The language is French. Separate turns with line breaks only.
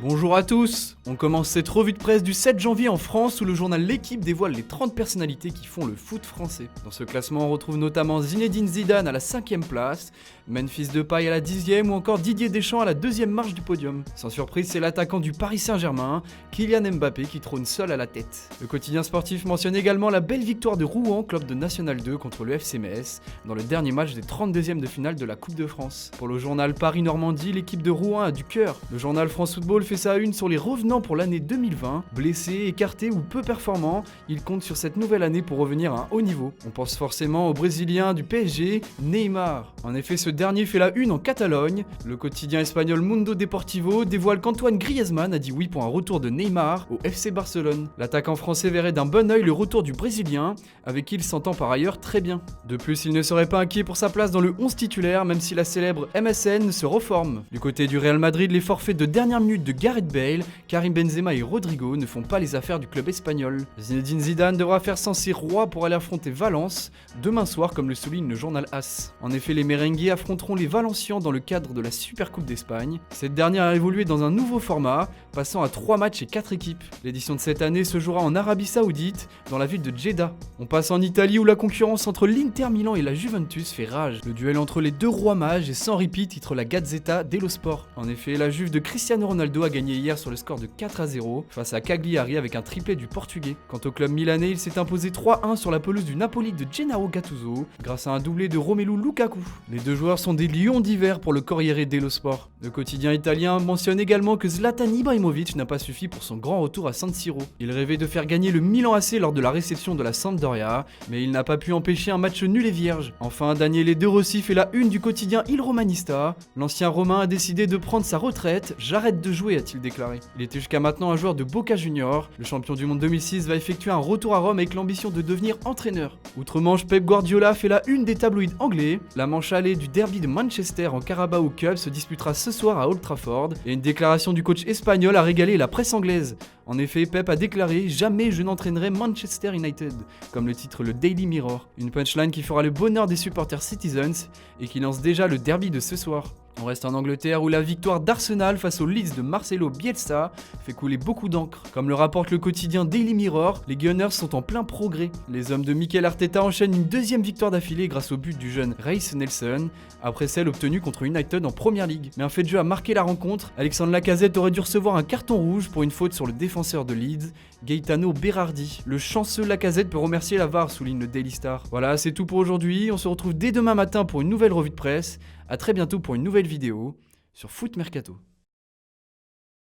Bonjour à tous. On commence cette revue de presse du 7 janvier en France où le journal L'Équipe dévoile les 30 personnalités qui font le foot français. Dans ce classement, on retrouve notamment Zinedine Zidane à la 5ème place, Memphis Depay à la 10ème ou encore Didier Deschamps à la 2ème marche du podium. Sans surprise, c'est l'attaquant du Paris Saint-Germain, Kylian Mbappé, qui trône seul à la tête. Le quotidien sportif mentionne également la belle victoire de Rouen, club de National 2 contre le FC Metz, dans le dernier match des 32e de finale de la Coupe de France. Pour le journal Paris-Normandie, l'équipe de Rouen a du cœur. Le journal France Football fait sa une sur les revenants pour l'année 2020. Blessés, écartés ou peu performants, ils comptent sur cette nouvelle année pour revenir à un haut niveau. On pense forcément au Brésilien du PSG, Neymar. En effet, ce dernier fait la une en Catalogne. Le quotidien espagnol Mundo Deportivo dévoile qu'Antoine Griezmann a dit oui pour un retour de Neymar au FC Barcelone. L'attaquant français verrait d'un bon œil le retour du Brésilien, avec qui il s'entend par ailleurs très bien. De plus, il ne serait pas inquiet pour sa place dans le 11 titulaire, même si la célèbre MSN se reforme. Du côté du Real Madrid, les forfaits de dernière minute de Gareth Bale, Karim Benzema et Rodrigo ne font pas les affaires du club espagnol. Zinedine Zidane devra faire sans ses rois pour aller affronter Valence demain soir, comme le souligne le journal AS. En effet, les merengues affronteront les Valencians dans le cadre de la Supercoupe d'Espagne. Cette dernière a évolué dans un nouveau format, passant à 3 matchs et 4 équipes. L'édition de cette année se jouera en Arabie Saoudite, dans la ville de Jeddah. On passe en Italie où la concurrence entre l'Inter Milan et la Juventus fait rage. Le duel entre les deux rois mages est sans répit, titre la Gazzetta dello Sport. En effet, la Juve de Cristiano Ronaldo a gagné hier sur le score de 4-0 face à Cagliari avec un triplé du Portugais. Quant au club milanais, il s'est imposé 3-1 sur la pelouse du Napoli de Gennaro Gattuso grâce à un doublé de Romelu Lukaku. Les deux joueurs sont des lions d'hiver pour le Corriere dello Sport. Le quotidien italien mentionne également que Zlatan Ibrahimovic n'a pas suffi pour son grand retour à San Siro. Il rêvait de faire gagner le Milan AC lors de la réception de la Sampdoria, mais il n'a pas pu empêcher un match nul et vierge. Enfin, Daniele De Rossi fait la une du quotidien Il Romanista. L'ancien Romain a décidé de prendre sa retraite. J'arrête de jouer, a-t-il déclaré. Il était jusqu'à maintenant un joueur de Boca Juniors. Le champion du monde 2006 va effectuer un retour à Rome avec l'ambition de devenir entraîneur. Outre-Manche, Pep Guardiola fait la une des tabloïds anglais. La manche allée du derby de Manchester en Carabao Cup se disputera ce soir à Old Trafford. Et une déclaration du coach espagnol a régalé la presse anglaise. En effet, Pep a déclaré « Jamais je n'entraînerai Manchester United », comme le titre le Daily Mirror. Une punchline qui fera le bonheur des supporters Citizens et qui lance déjà le derby de ce soir. On reste en Angleterre où la victoire d'Arsenal face aux Leeds de Marcelo Bielsa fait couler beaucoup d'encre. Comme le rapporte le quotidien Daily Mirror, les Gunners sont en plein progrès. Les hommes de Mikel Arteta enchaînent une deuxième victoire d'affilée grâce au but du jeune Reiss Nelson, après celle obtenue contre United en Premier League. Mais un fait de jeu a marqué la rencontre. Alexandre Lacazette aurait dû recevoir un carton rouge pour une faute sur le défenseur de Leeds, Gaetano Berardi. Le chanceux Lacazette peut remercier la VAR, souligne le Daily Star. Voilà, c'est tout pour aujourd'hui. On se retrouve dès demain matin pour une nouvelle revue de presse. A très bientôt pour une nouvelle vidéo sur Foot Mercato.